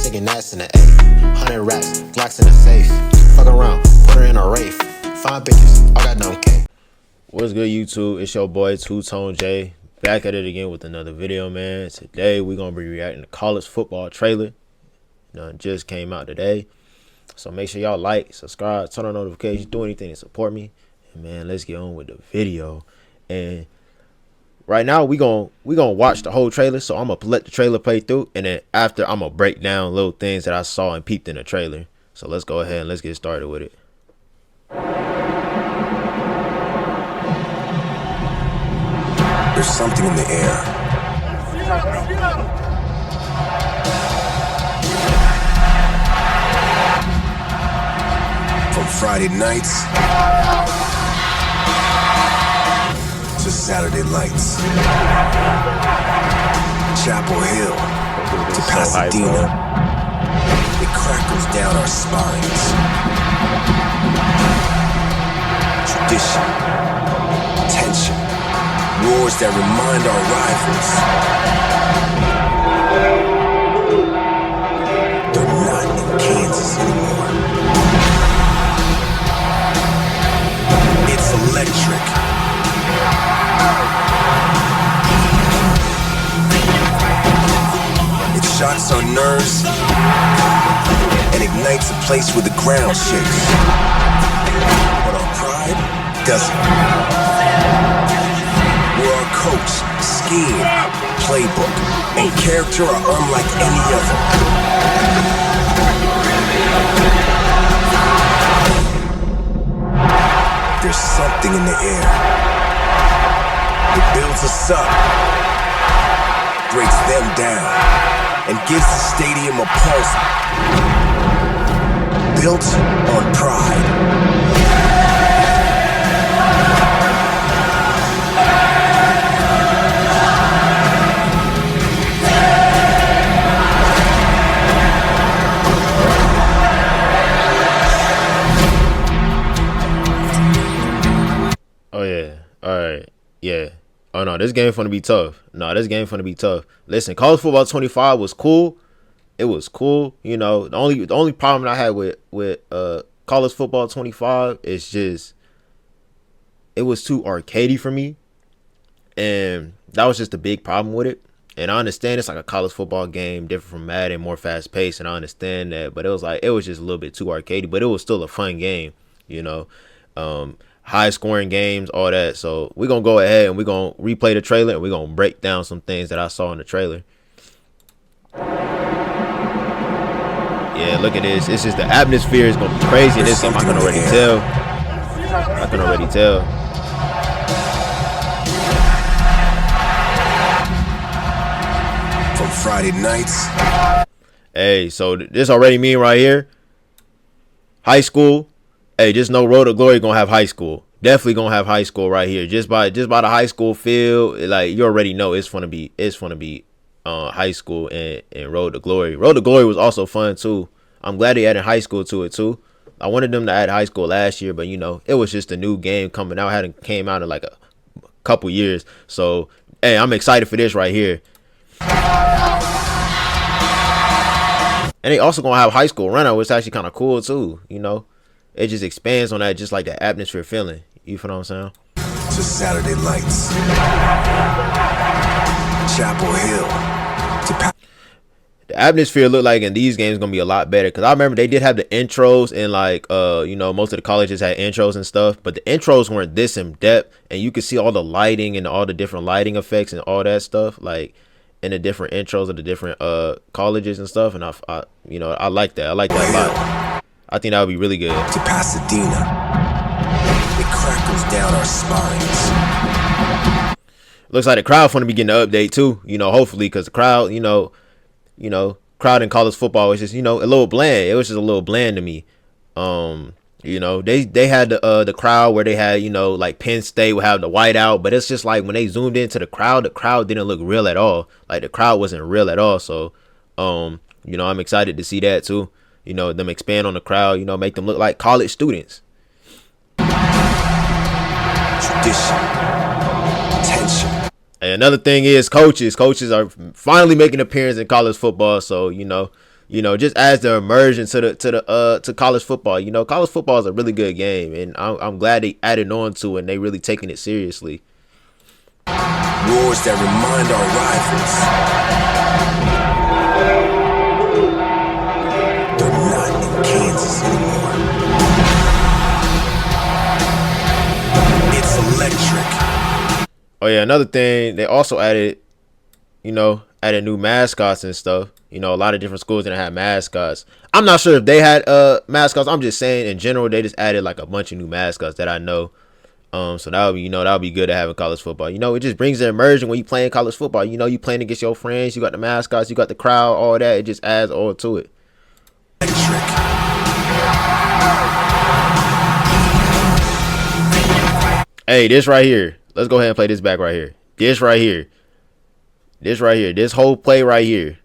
sticking that's in the A. 100 racks, Glocks in the safe. Fuck around, put her in a Wraith. Fine bitches, I got no K. What's good, YouTube? It's your boy Two Tone J, back at it again with another video, man. Today we're gonna be reacting to college football trailer. Just came out today, so make sure y'all like, subscribe, turn on notifications, do anything to support me. And man, let's get on with the video. And right now we gonna watch the whole trailer. So I'm gonna let the trailer play through, and then after I'm gonna break down little things that I saw and peeped in the trailer. So let's go ahead and let's get started with it. There's something in the air. From Friday nights to Saturday lights. Chapel Hill to Pasadena. It crackles down our spines. Tradition, tension, wars that remind our rivals they're not in Kansas anymore. It's electric. It shocks our nerves and ignites a place where the ground shakes. But our pride doesn't. Where our coach, scheme, playbook, and character are unlike any other. There's something in the air. It builds us up, breaks them down, and gives the stadium a pulse built on pride. Oh yeah, all right, yeah. Oh no, this game finna be tough. Listen, college football 25 was cool. It was cool. You know, the only problem I had with college football 25 is just it was too arcadey for me, and that was just a big problem with it. And I understand it's like a college football game, different from Madden, more fast paced, and I understand that. But it was just a little bit too arcadey. But it was still a fun game, you know. High scoring games, all that. So we're gonna go ahead and we're gonna replay the trailer, and we're gonna break down some things that I saw in the trailer. Yeah, look at this. It's just the atmosphere is gonna be crazy in this game. I can already tell. From Friday nights. Hey, so this already mean right here. High school. Hey, just know Road to Glory gonna have high school. Definitely gonna have high school right here. Just by the high school feel, like you already know it's gonna be high school and Road to Glory. Road to Glory was also fun too. I'm glad they added high school to it too. I wanted them to add high school last year, but you know, it was just a new game coming out. Hadn't came out in like a couple years. So hey, I'm excited for this right here. And they also gonna have high school run out, which is actually kind of cool too, you know. It just expands on that, just like the atmosphere feeling. You feel what I'm saying? To Saturday lights. Chapel Hill. The atmosphere look like in these games gonna be a lot better, because I remember they did have the intros, and like you know, most of the colleges had intros and stuff, but the intros weren't this in depth, and you could see all the lighting and all the different lighting effects and all that stuff, like in the different intros of the different colleges and stuff. And I you know, I like that. I like that a lot. I think that would be really good. To Pasadena. It crackles down our spines. Looks like the crowd gonna be getting the update too, you know, hopefully, because the crowd, you know, crowd in college football is just, you know, a little bland. It was just a little bland to me. You know, they had the crowd where they had, you know, like Penn State would have the whiteout, but it's just like when they zoomed into the crowd didn't look real at all. Like the crowd wasn't real at all. So, you know, I'm excited to see that too. You know, them expand on the crowd, you know, make them look like college students. Tradition. Tension. And another thing is coaches. Coaches are finally making an appearance in college football. So, you know, You know, just as the immersion to college football. You know, college football is a really good game, and I'm glad they added on to it and they really taking it seriously. Wars that remind our rivals they're not in Kansas anymore. It's electric. Oh yeah, another thing, they also added, added new mascots and stuff. You know, a lot of different schools didn't have mascots. I'm not sure if they had mascots. I'm just saying in general they just added like a bunch of new mascots that I know. So that would be good to have in college football. You know, it just brings the immersion when you playing college football. You know, you playing against your friends, you got the mascots, you got the crowd, all that. It just adds all to it. Hey, this right here. Let's go ahead and play this back right here. This right here. This whole play right here.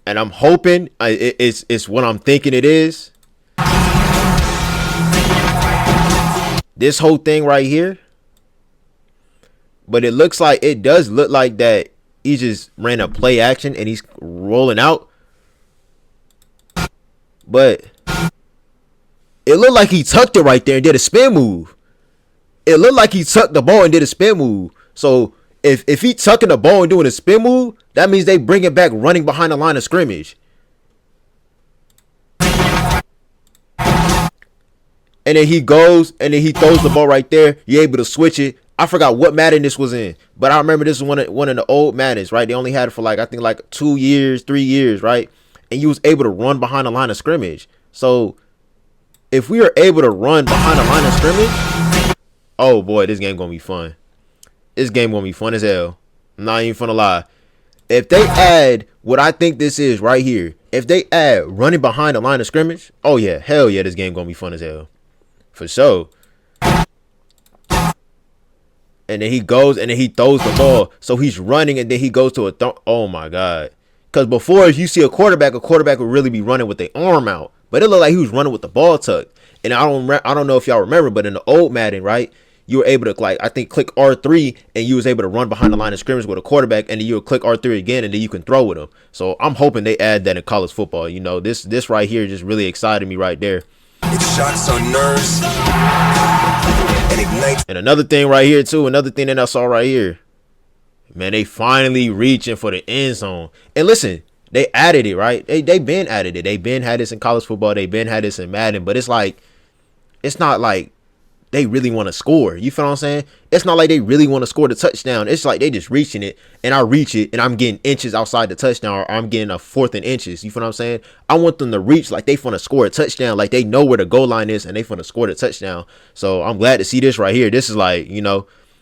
And I'm hoping it's what I'm thinking it is. This whole thing right here. But it does look like that he just ran a play action and he's rolling out. But it looked like he tucked it right there and did a spin move. It looked like he tucked the ball and did a spin move. So if he tucking the ball and doing a spin move, that means they bring it back running behind the line of scrimmage. And then he goes and then he throws the ball right there. You're able to switch it. I forgot what Madden this was in, but I remember this was one of the old Maddens, right? They only had it for I think 2 years, 3 years, right? And you was able to run behind the line of scrimmage. So if we are able to run behind the line of scrimmage, oh boy, this game gonna be fun. This game gonna be fun as hell. I'm not even gonna lie. If they add what I think this is right here, if they add running behind the line of scrimmage, oh yeah, hell yeah, this game gonna be fun as hell. For sure. And then he goes and then he throws the ball. So he's running and then he goes to a throw. Oh my God. Because before, if you see a quarterback would really be running with their arm out. But it looked like he was running with the ball tucked. And I don't know if y'all remember, but in the old Madden, right, you were able to I think click R3 and you was able to run behind the line of scrimmage with a quarterback, and then you would click R3 again and then you can throw with him. So I'm hoping they add that in college football. You know, this right here just really excited me right there. It shocks our nerves and ignites. And another thing right here too, another thing that I saw right here, man, they finally reaching for the end zone. And listen, they added it, right? They been added it. They been had this in college football. They been had this in Madden. But it's not like they really want to score. You feel what I'm saying? It's not like they really want to score the touchdown. It's like they just reaching it, and I reach it, and I'm getting inches outside the touchdown, or I'm getting a 4th and inches. You feel what I'm saying? I want them to reach like they finna score a touchdown, like they know where the goal line is, and they finna score the touchdown. So I'm glad to see this right here. This is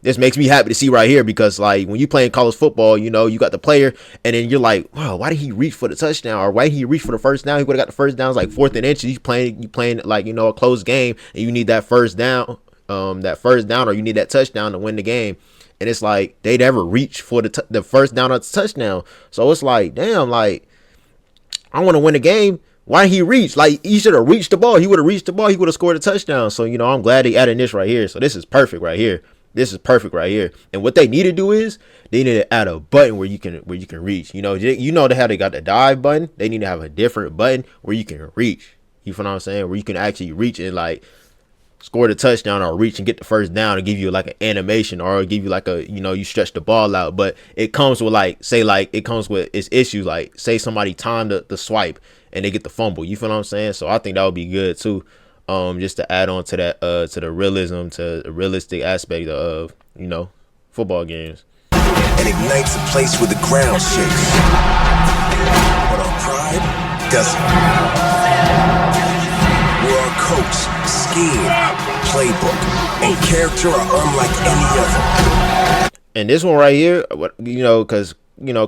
this makes me happy to see right here, because when you playing college football, you got the player and then you're like, wow, why did he reach for the touchdown, or why did he reach for the first down? He would have got the first down. It's like 4th and inches. You playing a close game, and you need that first down, or you need that touchdown to win the game. And it's like they never reach for the first down or the touchdown. So it's like, damn, I want to win the game. Why did he reach? He should have reached the ball. He would have reached the ball. He would have scored a touchdown. So I'm glad they added this right here. So this is perfect right here. And what they need to do is they need to add a button where you can reach. They how they got the dive button. They need to have a different button where you can reach. You feel what I'm saying? Where you can actually reach and score the touchdown, or reach and get the first down, and give you an animation, or give you you stretch the ball out. But it comes with it comes with its issues. Say somebody timed the swipe and they get the fumble. You feel what I'm saying? So I think that would be good too. Just to add on to that, to the realism, to the realistic aspect of, football games. And ignites a place where the ground shakes. But our pride doesn't. Where our coach, scheme, playbook, and character are unlike any other. And this one right here, because,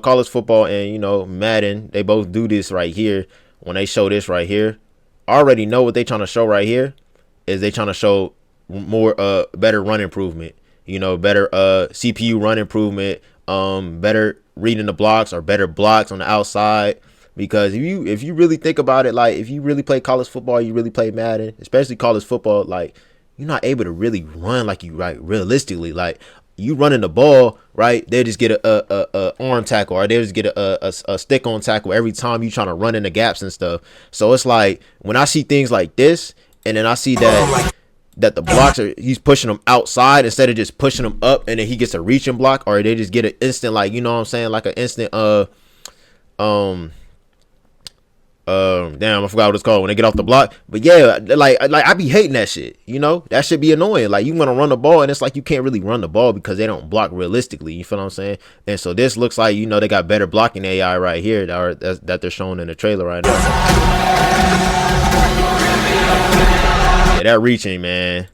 college football and, Madden, they both do this right here. When they show this right here, I already know what they trying to show right here is they trying to show more better run improvement, better CPU run improvement, better reading the blocks, or better blocks on the outside. Because if you really think about it, if you really play college football, you really play Madden, especially college football, you're not able to really run realistically. you running the ball, right? They just get a arm tackle, or they just get a stick on tackle every time you trying to run in the gaps and stuff. So it's like when I see things like this, and then I see that the blocks he's pushing them outside instead of just pushing them up, and then he gets a reaching block, or they just get an instant, like, you know what I'm saying, like an instant damn, I forgot what it's called when they get off the block. But yeah, like I be hating that shit. You know, that should be annoying. Like, you want to run the ball, and it's like you can't really run the ball because they don't block realistically. You feel what I'm saying? And so this looks like, you know, they got better blocking AI right here that they're showing in the trailer right now. Yeah, that reaching, man,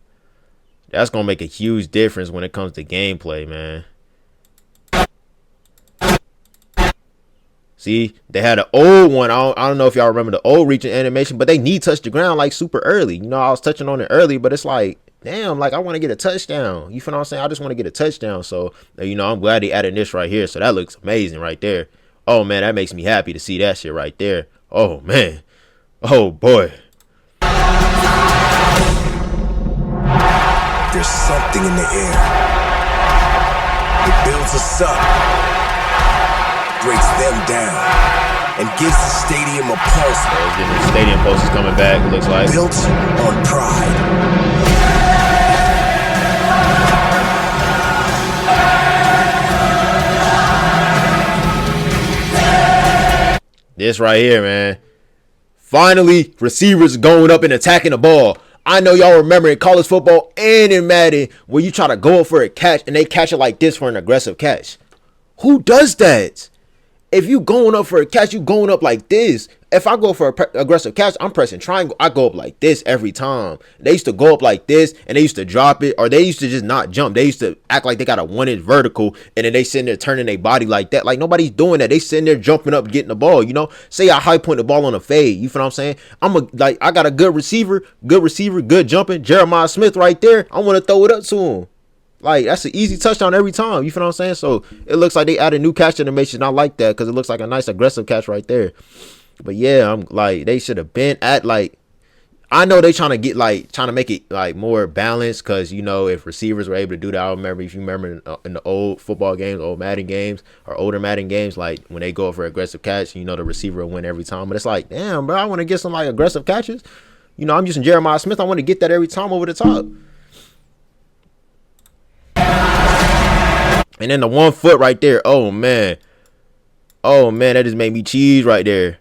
that's gonna make a huge difference when it comes to gameplay, man. See, they had an old one. I don't know if y'all remember the old reaching animation, but they need touch the ground like super early. You know, I was touching on it early, but it's like, damn, like I want to get a touchdown. You feel what I'm saying? I just want to get a touchdown. So, you know, I'm glad they added this right here. So that looks amazing right there. Oh, man, that makes me happy to see that shit right there. Oh, man. Oh, boy. There's something in the air. It builds us up, breaks them down, and gives the stadium a pulse. The stadium pulse is coming back, it looks like. Built on pride. This right here, man. Finally, receivers going up and attacking the ball. I know y'all remember in college football and in Madden where you try to go up for a catch and they catch it like this for an aggressive catch. Who does that? If you going up for a catch, you going up like this. If I go for an aggressive catch, I'm pressing triangle. I go up like this every time. They used to go up like this, and they used to drop it, or they used to just not jump. They used to act like they got a 1-inch vertical, and then they sitting there turning their body like that. Like, nobody's doing that. They sitting there jumping up, getting the ball, you know? Say I high point the ball on a fade. You feel what I'm saying? I got a good receiver, good jumping. Jeremiah Smith right there. I want to throw it up to him. Like, that's an easy touchdown every time. You feel what I'm saying? So it looks like they added new catch animation. I like that because it looks like a nice aggressive catch right there. But yeah, I'm like, they should have been at, like, I know they trying to make it like more balanced because, you know, if receivers were able to do that, I remember, if you remember in the old football games, old Madden games, or older Madden games, like when they go for aggressive catch, you know, the receiver will win every time. But it's like, damn, bro, I want to get some like aggressive catches. You know, I'm using Jeremiah Smith. I want to get that every time over the top. And then the 1 foot right there. Oh, man. Oh, man, that just made me cheese right there.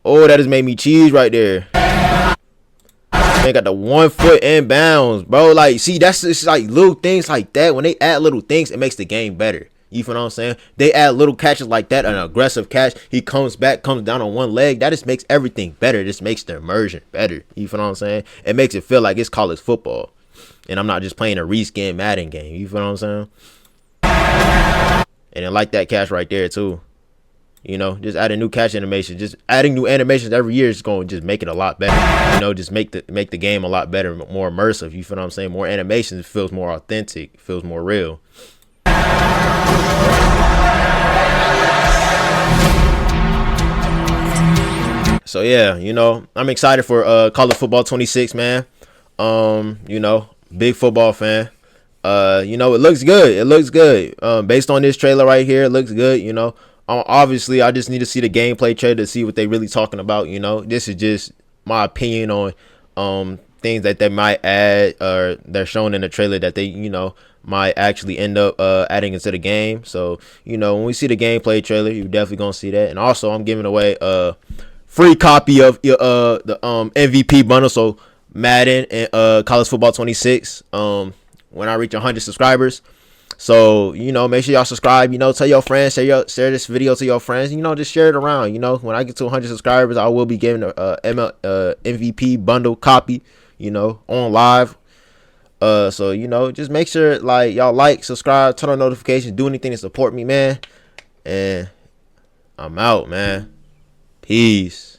Oh, that just made me cheese right there. They got the 1 foot inbounds, bro. Like, see, that's just like little things like that. When they add little things, it makes the game better. You feel what I'm saying? They add little catches like that, an aggressive catch. He comes back, comes down on one leg. That just makes everything better. It just makes the immersion better. You feel what I'm saying? It makes it feel like it's college football. And I'm not just playing a reskin Madden game. You feel what I'm saying? And then like that catch right there too. You know, just adding new catch animation, just adding new animations every year is going to just make it a lot better. You know, just make the game a lot better, more immersive. You feel what I'm saying? More animations, feels more authentic, feels more real. So yeah, you know, I'm excited for College Football 26, man. You know, big football fan. You know, it looks good. It looks good. Based on this trailer right here, it looks good. You know, obviously, I just need to see the gameplay trailer to see what they really talking about. You know, this is just my opinion on things that they might add or they're showing in the trailer that they, you know, might actually end up adding into the game. So, you know, when we see the gameplay trailer, you're definitely gonna see that. And also, I'm giving away a free copy of the MVP bundle. So Madden and College Football 26. When I reach 100 subscribers. So, you know, make sure y'all subscribe, you know, tell your friends, share this video to your friends, you know, just share it around. You know, when I get to 100 subscribers, I will be giving a MVP bundle copy, you know, on live. So, you know, just make sure, like, y'all like, subscribe, turn on notifications, do anything to support me, man. And I'm out, man. Peace.